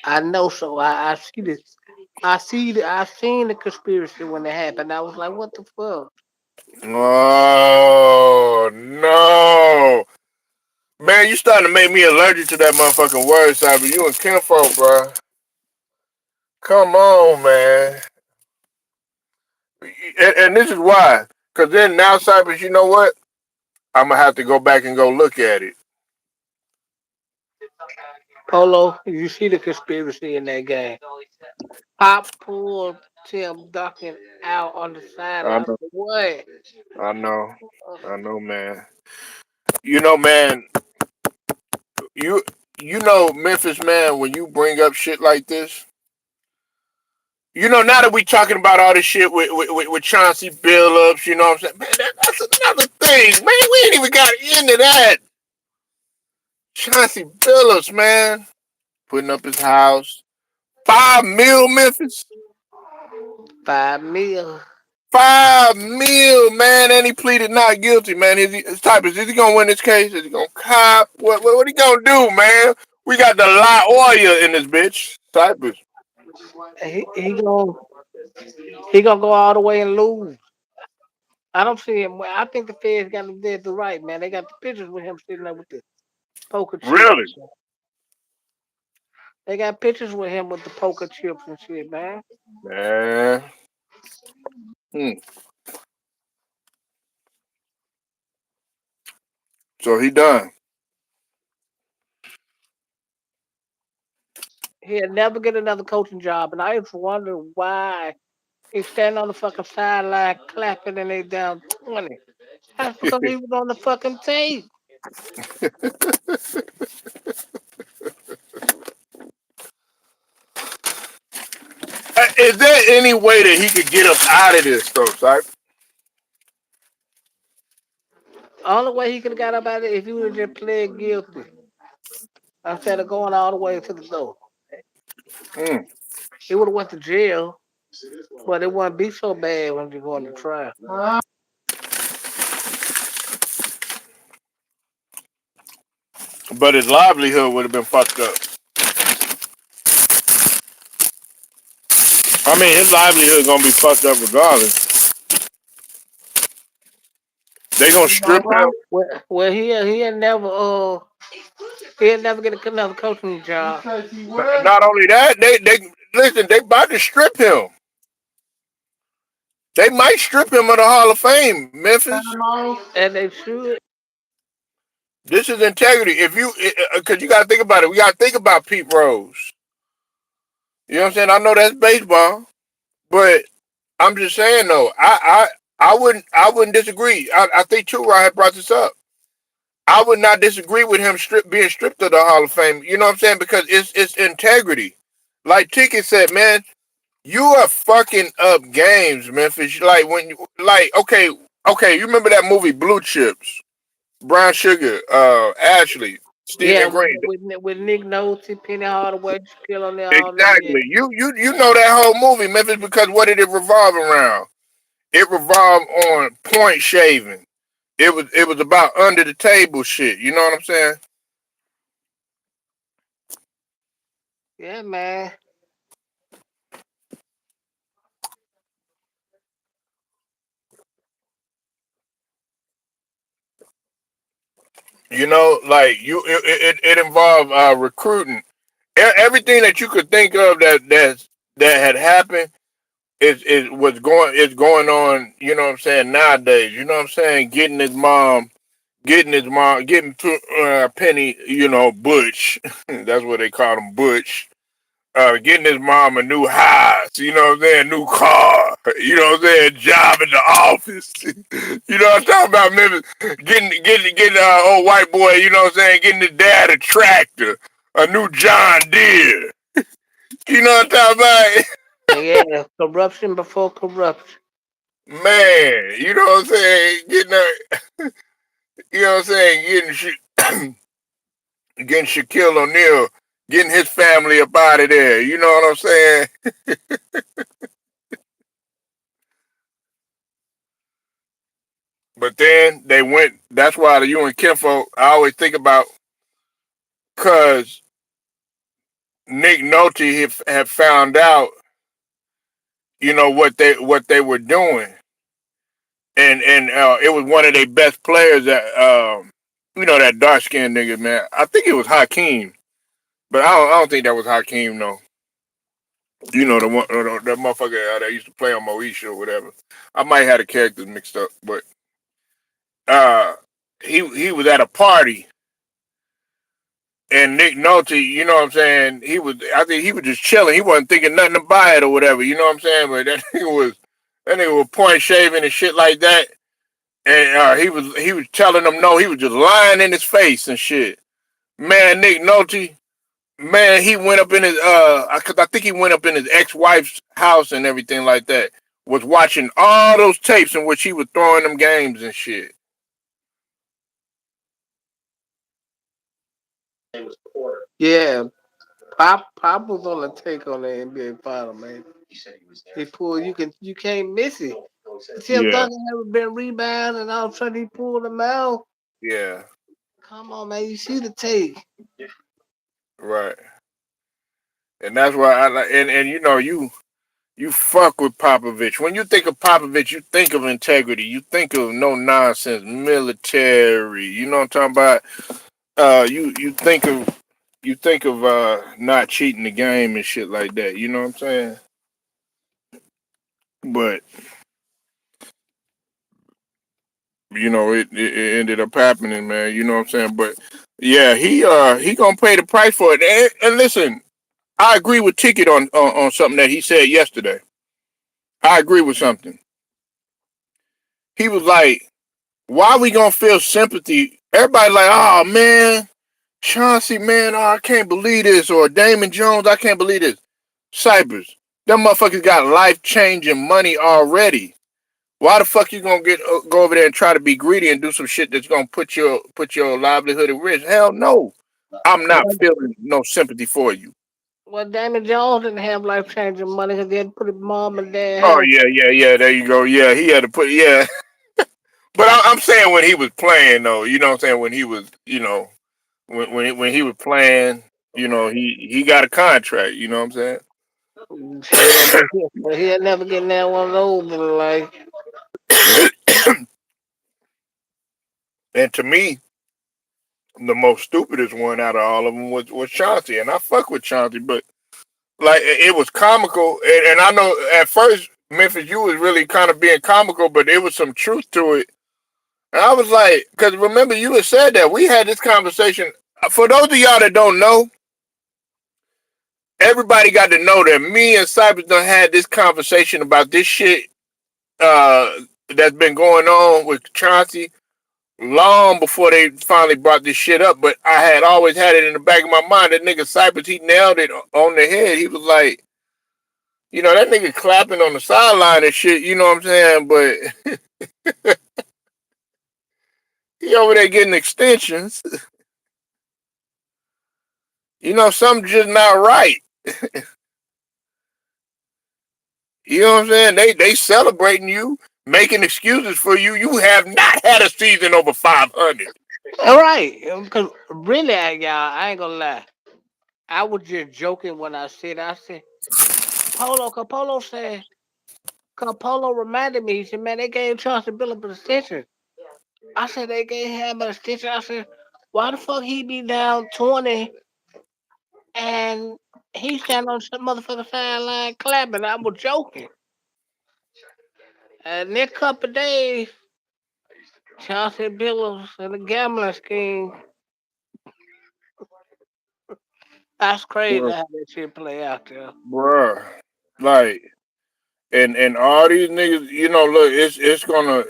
I know. So I see this. I seen the conspiracy when it happened. I was like, what the fuck? Oh no, man! You starting to make me allergic to that motherfucking word, Cyber. You and Kinfolk, bro. Come on, man. And this is why. Because then now, Cypress, you know what? I'm going to have to go back and go look at it. Polo, you see the conspiracy in that game. Pop pulled Tim Duncan out on the I sideline. know. What? I know. I know, man. You know, man, you you know, Memphis, man, when you bring up shit like this, now that we talking about all this shit with Chauncey Billups, you know what I'm saying? Man, that's another thing, man. We ain't even got into that. Chauncey Billups, man, putting up his house. 5 mil, Memphis. 5 mil. 5 mil, man, and he pleaded not guilty, man. Is he gonna win this case? Is he gonna cop? What he gonna do, man? We got the La Oya in this bitch. Cypress. He gonna go all the way and lose. I don't see him. I think the feds got him dead to right, man. They got the pictures with him sitting there with the poker chips. Really? They got pictures with him with the poker chips and shit, man. Man. Hmm. So he done. He'll never get another coaching job, and I just wonder why he's standing on the fucking sideline clapping and they down 20. That's because he was on the fucking tape. Is there any way that he could get us out of this, though, Cypress? Only way he could have got up out of it if he would have just pled guilty instead of going all the way to the door. Hmm. He would have went to jail, but it wouldn't be so bad when you go on the trial. But his livelihood would have been fucked up. I mean, his livelihood gonna be fucked up regardless. They gonna strip him. Well, he'll never get another coaching job. Not only that, they listen. They about to strip him. They might strip him of the Hall of Fame, Memphis. And they should. This is integrity. If you, because you got to think about it. We got to think about Pete Rose. You know what I'm saying? I know that's baseball, but I'm just saying though. I wouldn't disagree. I think too. Ryan had brought this up. I would not disagree with him being stripped of the Hall of Fame. You know what I'm saying? Because it's integrity. Like Ticket said, man, you are fucking up games, Memphis. Like okay, you remember that movie Blue Chips? Brown Sugar, Ashley, Yeah, Stephen Green. with Nick Nolte, Penny Hardaway, Shaquille O'Neal, all them. Yeah. Exactly. You know that whole movie, Memphis, because what did it revolve around? It revolved on point shaving. It was about under the table shit. You know what I'm saying? Yeah, man. You know, like it involved recruiting. Everything that you could think of that had happened is going on. You know what I'm saying nowadays. You know what I'm saying? Getting Penny. You know, Butch. That's what they call him, Butch. Getting his mom a new house, you know what I'm saying, new car, you know what I'm saying, job in the office. You know what I'm talking about, Memphis? Getting old white boy, you know what I'm saying, getting his dad a tractor, a new John Deere. You know what I'm talking about? Yeah, corruption before corruption. Man, you know what I'm saying, you know what I'm saying, getting Shaquille O'Neal, getting his family up out of there. You know what I'm saying? But then they went. That's why you and Kinfo, I always think about, because Nick Nolte had found out, you know what they were doing, and it was one of their best players that you know, that dark skinned nigga, man. I think it was Hakeem, but I don't think that was Hakeem, no. You know, the one that motherfucker that used to play on Moesha or whatever. I might have the characters mixed up, but uh, he was at a party. And Nick Nolte, you know what I'm saying? I think he was just chilling. He wasn't thinking nothing about it or whatever. You know what I'm saying? But that nigga was point shaving and shit like that. And he was telling them no. He was just lying in his face and shit. Man, Nick Nolte, man, he went up in his cause I think he went up in his ex-wife's house and everything like that. Was watching all those tapes in which he was throwing them games and shit. Yeah, Pop was on the take on the NBA final, man. He pulled. You can't miss it. Tim Yeah, Duncan never been rebounded, and all of a sudden he pulled him out. yeah, Come on, man. You see the take. right. And that's why I like, and you know, you fuck with Popovich. When you think of Popovich, you think of integrity. You think of no nonsense, military. You know what I'm talking about? You think of not cheating the game and shit like that. You know what I'm saying? But you know, it ended up happening, man. You know what I'm saying? But yeah, he gonna pay the price for it. And listen, I agree with Ticket on something that he said yesterday. I agree with something. He was like, why we gonna feel sympathy? Everybody like, oh man, Chauncey, man, oh, I can't believe this, or Damon Jones, I can't believe this. Cypress, them motherfuckers got life changing money already. Why the fuck you gonna go over there and try to be greedy and do some shit that's gonna put your livelihood at risk? Hell no, I'm not feeling no sympathy for you. Well, Damon Jones didn't have life changing money because he had to put his mom and dad Oh health. yeah, yeah, yeah. There you go. Yeah, he had to put. Yeah, but I'm saying when he was playing though, you know what I'm saying, when he was, when he was playing, he got a contract. You know what I'm Shit, but he'll never get that one over. Like, saying? And to me, the most stupidest one out of all of them was Chauncey, and I fuck with Chauncey, but like it was comical, and I know at first Memphis, you was really kind of being comical, but there was some truth to it. And I was like, because remember you had said that we had this conversation. For those of y'all that don't know, everybody got to know that me and Cypress done had this conversation about this shit uh, that's been going on with Chauncey long before they finally brought this shit up. But I had always had it in the back of my mind. That nigga Cypress, he nailed it on the head. He was like, that nigga clapping on the sideline and shit, you know what I'm saying? But he over there getting extensions. Something just not right. You know what I'm saying? They celebrating you, making excuses for you. You have not had a season over 500. all right, because really, y'all, I ain't gonna lie. I was just joking when I said, Capolo said, Capolo reminded me, he said, man, they gave Chauncey Billups an extension. I said, they gave him an extension. I said, why the fuck he be down 20 and he stand on some motherfucker sideline clapping? I was joking. And next couple of days, Chauncey Billups and the gambling scheme. That's crazy Bruh, how that shit play out there. bruh. Like, and all these niggas, look,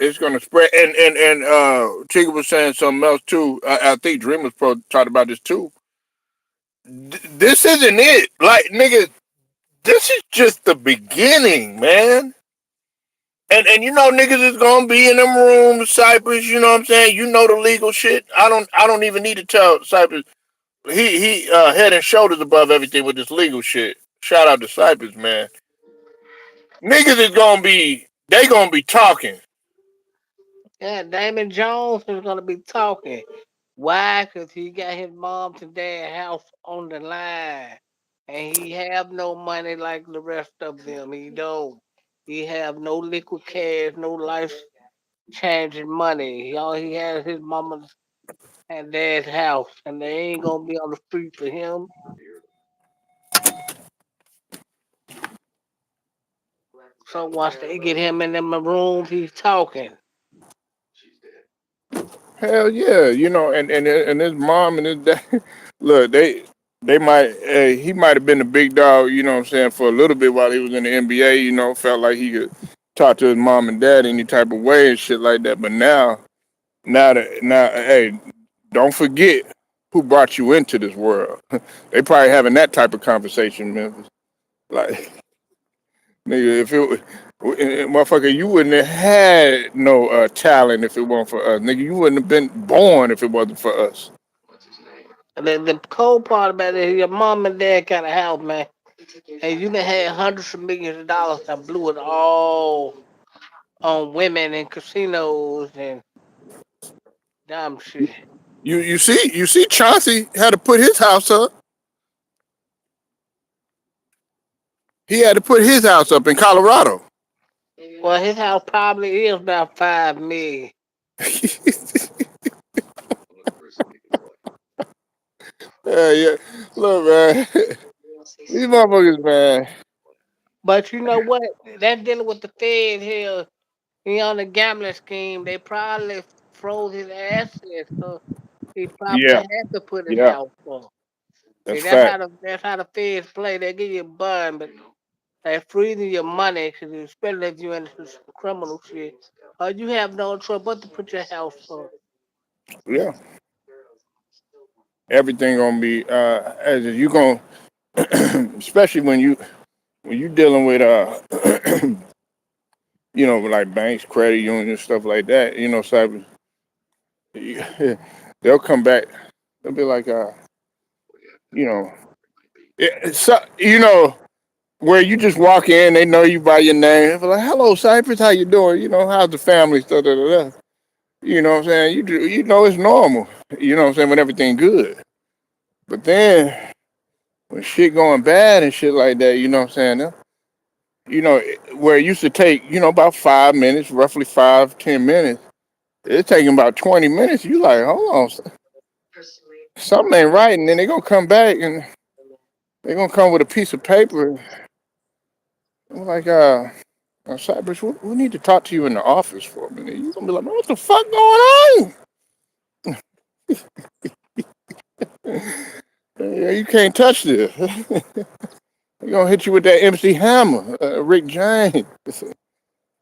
it's gonna spread. And Chica was saying something else too. I think Dream was talked about this too. This isn't it. Like, nigga, this is just the beginning, man. And niggas is gonna be in them rooms, Cypress, you know what I'm saying? You know the legal shit. I don't even need to tell Cypress. He head and shoulders above everything with this legal shit. Shout out to Cypress, man. Niggas is they gonna be talking. Yeah, Damon Jones is gonna be talking. Why? Cause he got his mom and dad house on the line, and he have no money like the rest of them. He don't. He have no liquid cash, no life changing money. All he has his mama's and dad's house, and they ain't gonna be on the street for him. So once they get him in them rooms, he's talking. Hell yeah, and his mom and his dad. Look, they might he might have been the big dog, you know what I'm saying, for a little bit while he was in the NBA. Felt like he could talk to his mom and dad any type of way and shit like that. But now, hey, don't forget who brought you into this world. They probably having that type of conversation, Memphis. Like, nigga, if it motherfucker, you wouldn't have had no talent if it weren't for us. Nigga, you wouldn't have been born if it wasn't for us. The cold part about it is your mom and dad kind of house, man. And you done had hundreds of millions of dollars and blew it all on women and casinos and dumb shit. You see, Chauncey had to put his house up. He had to put his house up in Colorado. Well, his house probably is about 5 million. Yeah, yeah. Look, man, these motherfuckers, man. But you know what? That dealing with the Fed here, he on the gambling scheme. They probably froze his assets, so he probably Yeah, had to put his yeah, house up. that's See, fact. that's how the feds play. They give you a bun, but they freezing your money, cause especially if you into some criminal shit. You have no choice but to put your house up. Yeah, everything gonna be as if you gonna, especially when you dealing with like banks, credit unions, stuff like that. Cyber, they'll come back. They'll be like, you know, So, where you just walk in, they know you by your name. They're like, "Hello, Cypress, how you doing? How's the family?" Da, da, da, da. You know what I'm saying? It's normal. You know what I'm saying, when everything good. But then when shit going bad and shit like that, you know what I'm saying? Where it used to take, about 5 minutes, roughly 5, 10 minutes. It's taking about 20 minutes. You like, hold on, something ain't right. And then they gonna come back and they gonna come with a piece of paper. I'm like, Cypress, we need to talk to you in the office for a minute. You gonna be like, man, what the fuck going on? Yeah, you can't touch this. They're gonna hit you with that MC Hammer, Rick James.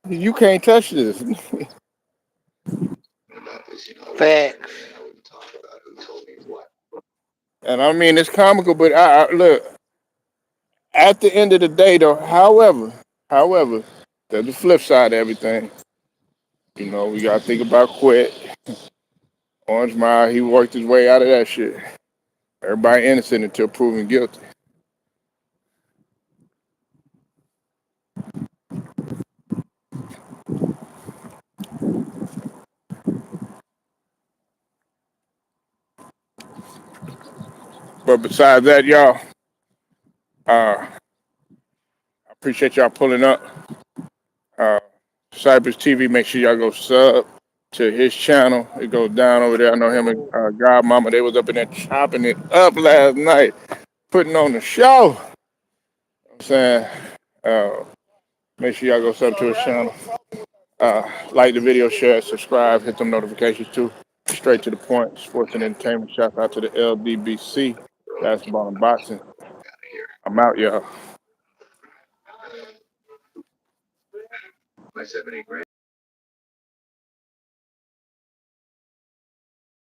You can't touch this. Facts. And I mean, it's comical, but look, at the end of the day, though, however, there's the flip side of everything. We gotta think about Quit. Orange Mile, he worked his way out of that shit. Everybody innocent until proven guilty. But besides that, y'all, I appreciate y'all pulling up. Uh, Cypress TV, make sure y'all go sub to his channel. It goes down over there. I know him and Godmama, they was up in there chopping it up last night, putting on the show. I'm saying, uh, make sure y'all go sub to his channel. Like the video, share, subscribe, hit them notifications too. Straight to the point. Sports and entertainment. Shout out to the LDBC, basketball and boxing. I'm out, y'all.